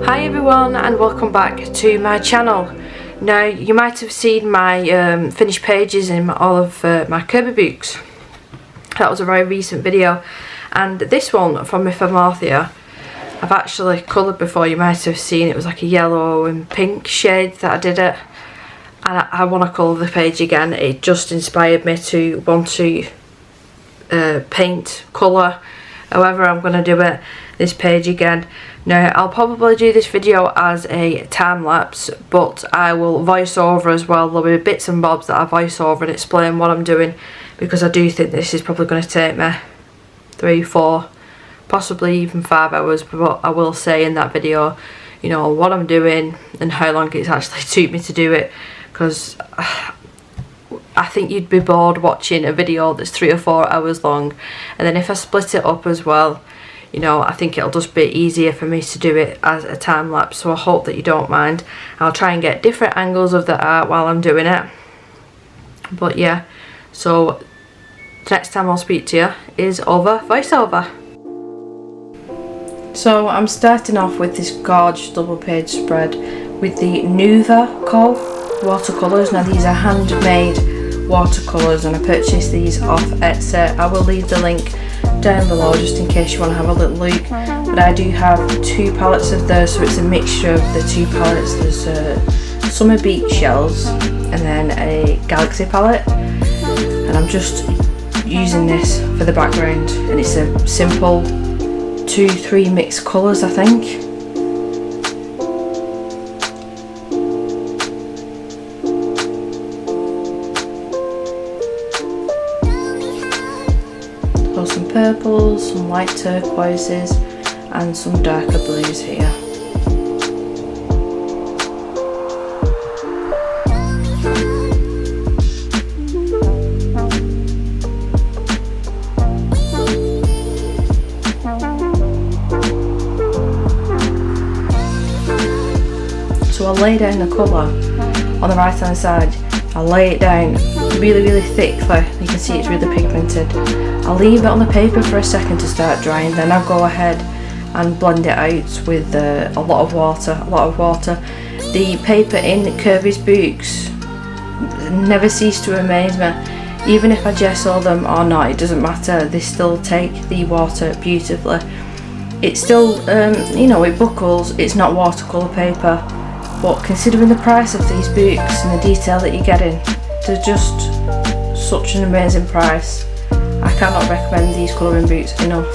Hi everyone and welcome back to my channel. Now you might have seen my finished pages in all of my Kerby books. That was a very recent video, and this one from my Marthia I've actually coloured before. You might have seen it was like a yellow and pink shade that I did it, and I want to colour the page again. It just inspired me to want to paint, colour, however I'm going to do it, this page again. Now I'll probably do this video as a time-lapse, but I will voice over as well. There'll be bits and bobs that I voice over and explain what I'm doing, because I do think this is probably going to take me 3, 4, possibly even 5 hours, but I will say in that video, you know, what I'm doing and how long it's actually took me to do it, because I think you'd be bored watching a video that's 3 or 4 hours long. And then if I split it up as well, you know, I think it'll just be easier for me to do it as a time lapse. So I hope that you don't mind. I'll try and get different angles of the art while I'm doing it. But yeah, so next time I'll speak to you is over voiceover. So I'm starting off with this gorgeous double page spread with the Nuva Co. watercolours. Now these are handmade watercolours and I purchased these off Etsy. I will leave the link down below just in case you want to have a little look. But I do have 2 palettes of those, so it's a mixture of the 2 palettes. There's Summer Beach Shells and then a Galaxy palette, and I'm just using this for the background, and it's a simple 2-3 mixed colours, I think. Some purples, some light turquoises and some darker blues here. So I'll lay down the colour on the right hand side. I'll lay it down really thickly. You can see it's really pigmented. I'll leave it on the paper for a second to start drying, then I'll go ahead and blend it out with a lot of water. The paper in Kerby's books never cease to amaze me. Even if I gesso them or not, it doesn't matter, they still take the water beautifully. It's still, you know, it buckles, it's not watercolour paper, but considering the price of these books and the detail that you're getting, they're just such an amazing price. I cannot recommend these colouring books enough.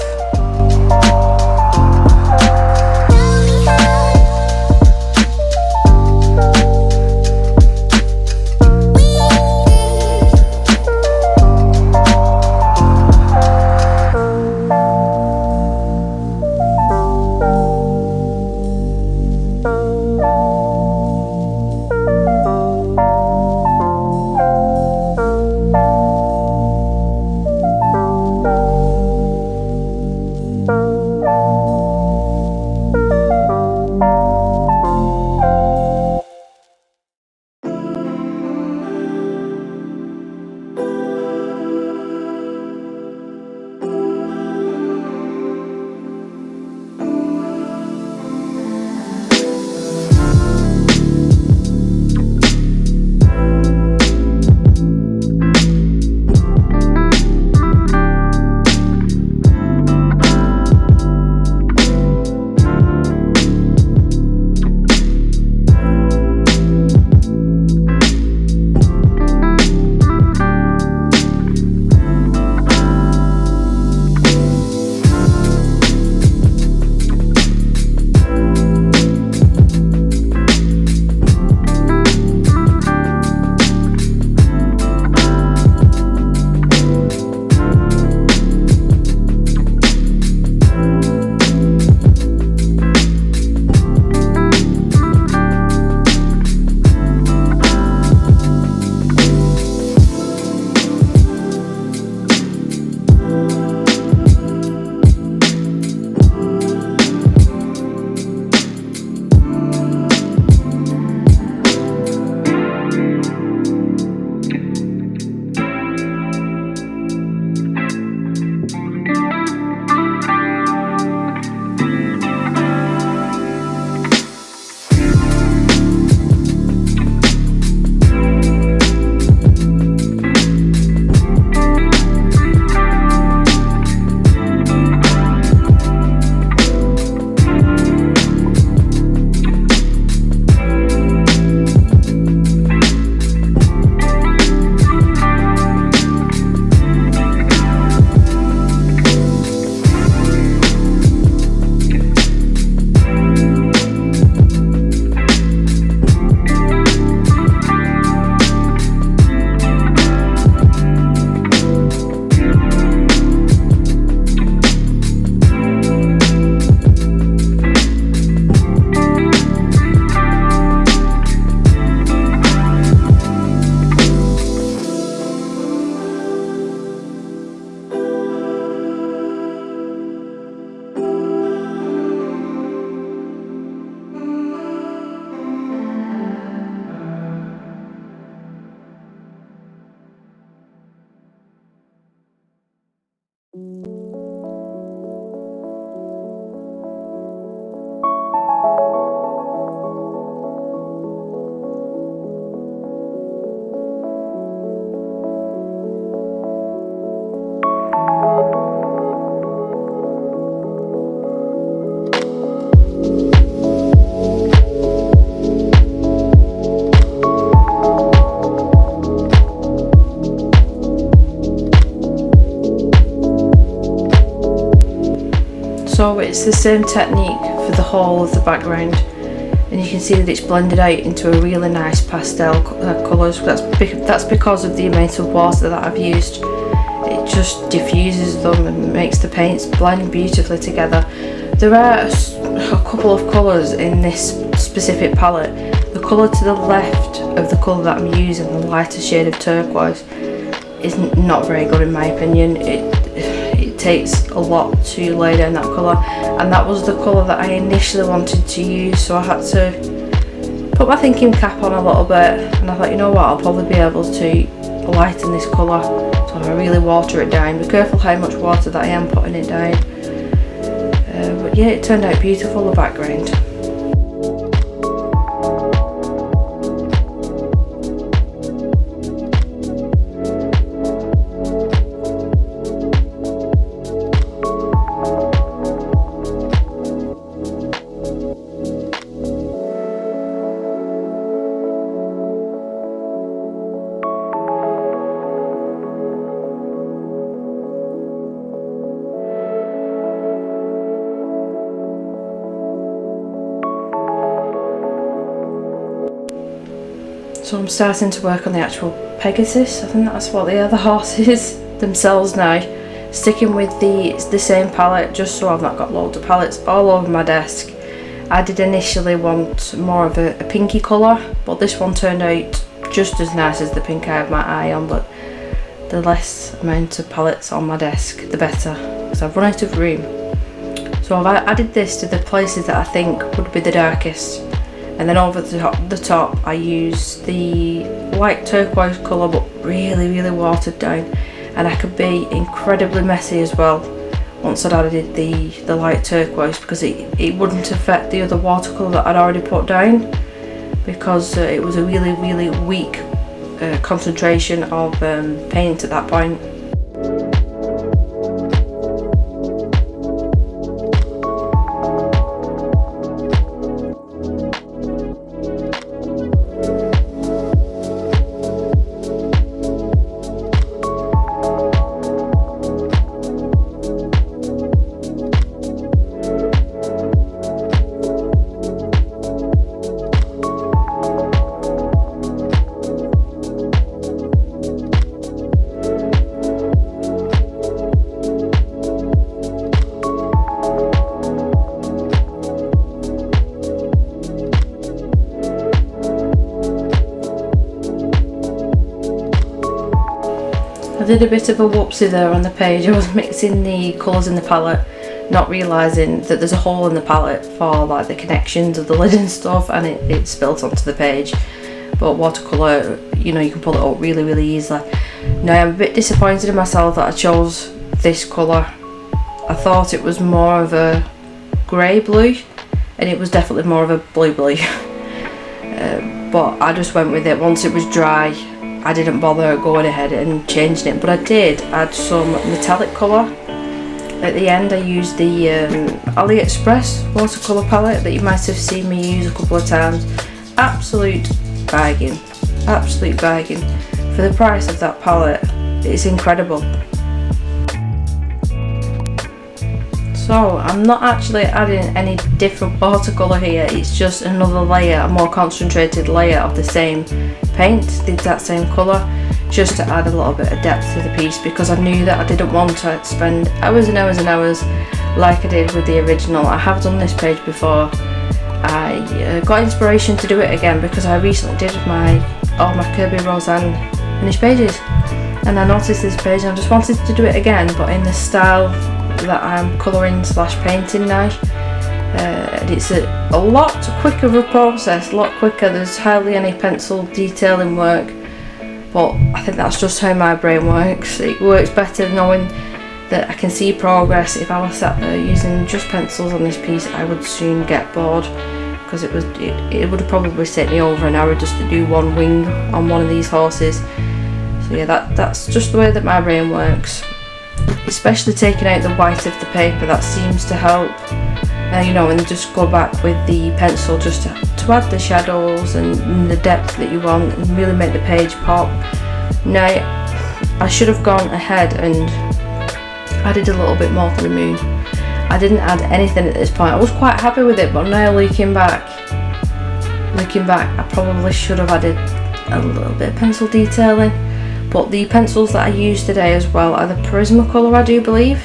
So it's the same technique for the whole of the background, and you can see that it's blended out into a really nice pastel colours. That's because of the amount of water that I've used. It just diffuses them and makes the paints blend beautifully together. There are a couple of colours in this specific palette. The colour to the left of the colour that I'm using, the lighter shade of turquoise, is not very good in my opinion. It takes a lot to lay down that colour, and that was the colour that I initially wanted to use, so I had to put my thinking cap on a little bit, and I thought, you know what, I'll probably be able to lighten this colour, so I really water it down. Be careful how much water that I am putting it down, but yeah, it turned out beautiful, the background. So I'm starting to work on the actual Pegasus. I think that's what the other horses themselves now. Sticking with the same palette, just so I've not got loads of palettes all over my desk. I did initially want more of a pinky colour, but this one turned out just as nice as the pink I have my eye on, but the less amount of palettes on my desk, the better, because I've run out of room. So I've added this to the places that I think would be the darkest. And then over the top I use the light turquoise colour, but really watered down, and I could be incredibly messy as well once I'd added the light turquoise, because it wouldn't affect the other watercolour that I'd already put down, because it was a really weak concentration of paint at that point. I did a bit of a whoopsie there on the page. I was mixing the colours in the palette, not realising that there's a hole in the palette for like the connections of the lid and stuff, and it spilt onto the page. But watercolour, you know, you can pull it up really easily. Now I'm a bit disappointed in myself that I chose this colour. I thought it was more of a grey blue, and it was definitely more of a blue. But I just went with it. Once it was dry, I didn't bother going ahead and changing it, but I did add some metallic colour. At the end I used the AliExpress watercolour palette that you might have seen me use a couple of times. Absolute bargain for the price of that palette. It's incredible. So I'm not actually adding any different watercolour here, it's just another layer, a more concentrated layer of the same paint, the exact same colour, just to add a little bit of depth to the piece, because I knew that I didn't want to spend hours and hours like I did with the original. I have done this page before. I got inspiration to do it again because I recently did all my Kerby Rosanes finished pages, and I noticed this page and I just wanted to do it again, but in the style that I'm colouring / painting now. And it's a lot quicker of a process, a lot quicker. There's hardly any pencil detailing work, but I think that's just how my brain works. It works better knowing that I can see progress. If I was sat there using just pencils on this piece, I would soon get bored, because it would have probably taken me over an hour just to do one wing on one of these horses. So yeah, that's just the way that my brain works. Especially taking out the white of the paper, that seems to help. You know, and then just go back with the pencil just to add the shadows and the depth that you want and really make the page pop. Now, I should have gone ahead and added a little bit more for the moon. I didn't add anything at this point. I was quite happy with it, but now looking back, I probably should have added a little bit of pencil detailing. But the pencils that I used today as well are the Prismacolor, I do believe.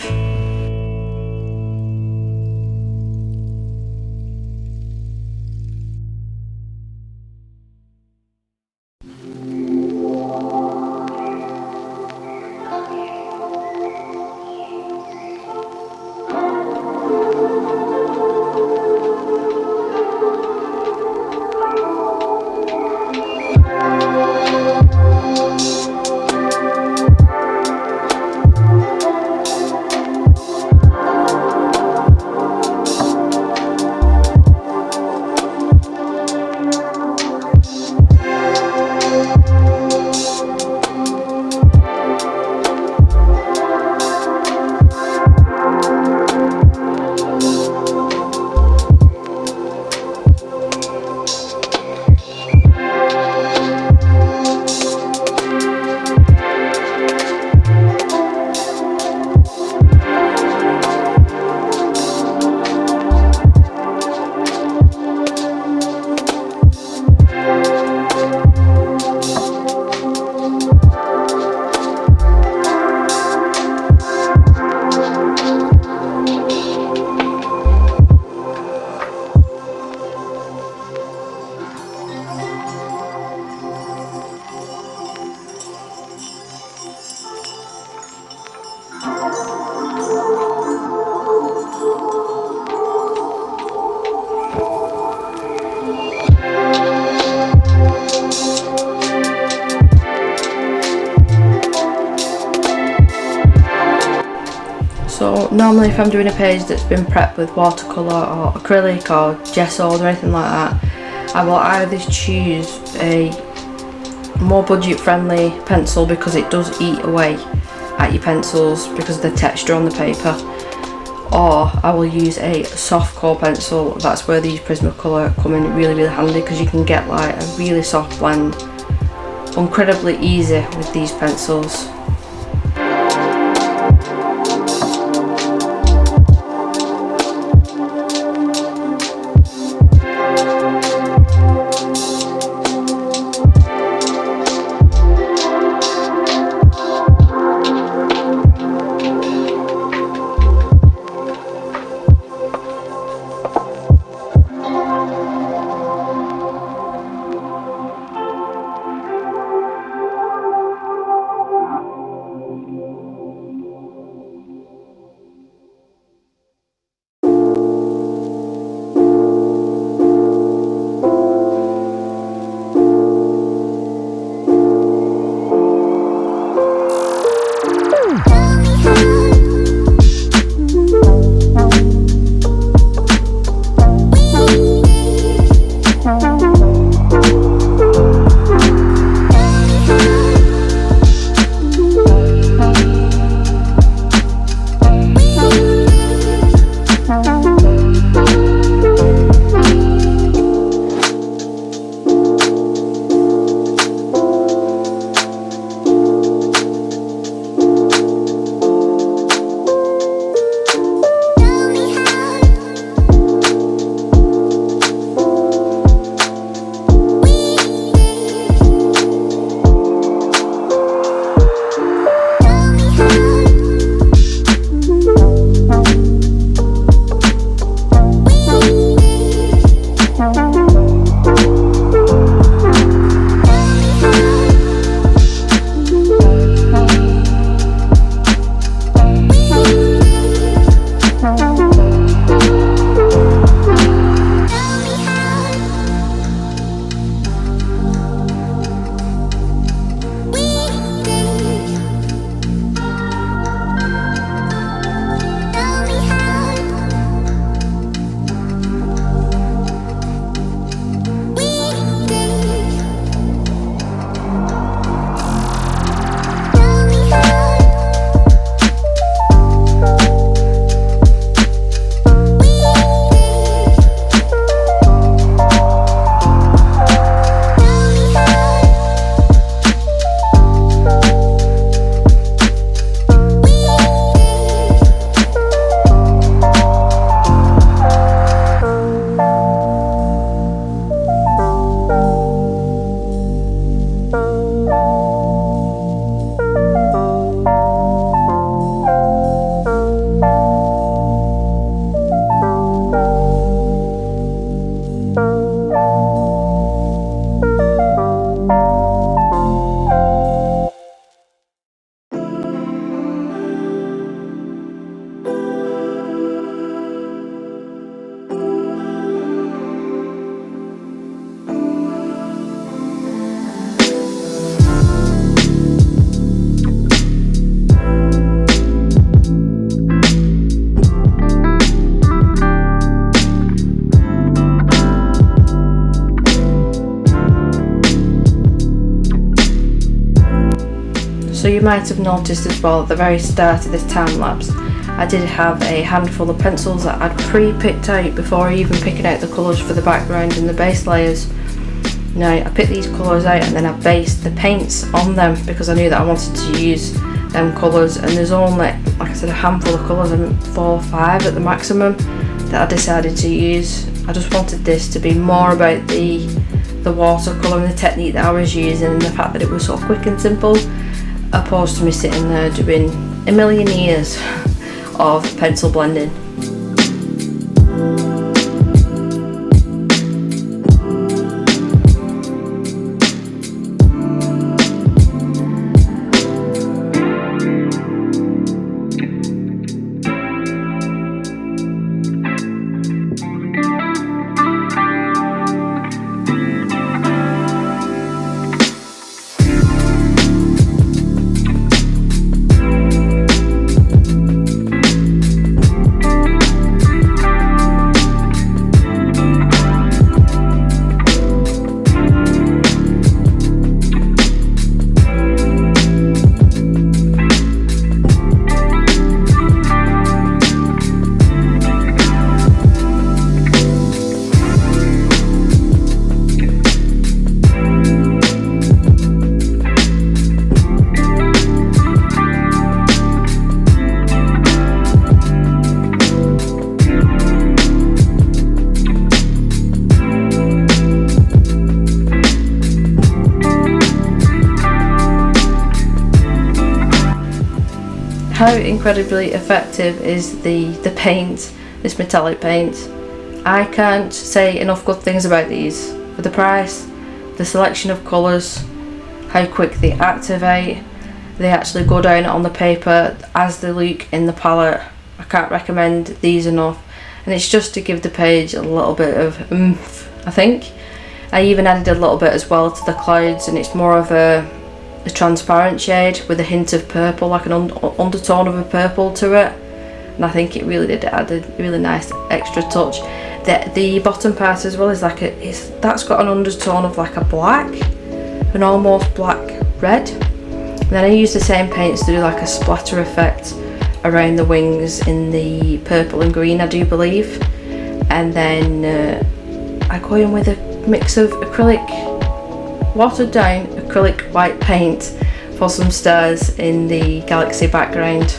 So normally if I'm doing a page that's been prepped with watercolour or acrylic or gessoed or anything like that, I will either choose a more budget friendly pencil because it does eat away at your pencils because of the texture on the paper, or I will use a soft core pencil. That's where these Prismacolor come in really handy, because you can get like a really soft blend incredibly easy with these pencils. So you might have noticed as well at the very start of this time lapse I did have a handful of pencils that I'd pre-picked out before even picking out the colours for the background and the base layers. Now I picked these colours out and then I based the paints on them because I knew that I wanted to use them colours, and there's only, like I said, a handful of colours, I think 4 or 5 at the maximum, that I decided to use. I just wanted this to be more about the watercolour and the technique that I was using and the fact that it was so quick and simple, opposed to me sitting there doing a million years of pencil blending. How incredibly effective is the paint, this metallic paint. I can't say enough good things about these. For the price, the selection of colours, how quick they activate, they actually go down on the paper as they look in the palette. I can't recommend these enough, and it's just to give the page a little bit of oomph, I think. I even added a little bit as well to the clouds, and it's more of a transparent shade with a hint of purple, like an undertone of a purple to it, and I think it really did add a really nice extra touch. The bottom part as well is like that's got an undertone of like a black, an almost black red, and then I used the same paints to do like a splatter effect around the wings in the purple and green, I do believe, and then I go in with a mix of acrylic, watered down acrylic white paint for some stars in the galaxy background.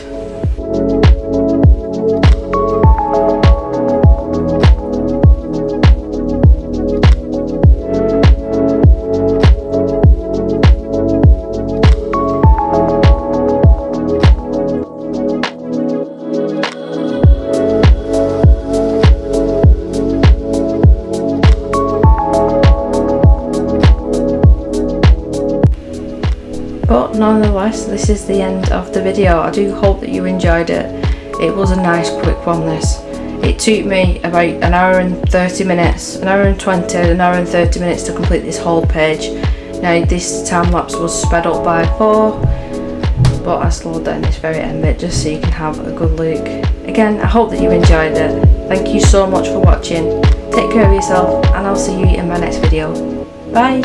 But nonetheless, this is the end of the video. I do hope that you enjoyed it. It was a nice quick one, this. It took me about an hour and 30 minutes, an hour and 20, an hour and 30 minutes to complete this whole page. Now this time lapse was sped up by 4, but I slowed down this very end bit just so you can have a good look. Again, I hope that you enjoyed it. Thank you so much for watching. Take care of yourself, and I'll see you in my next video. Bye!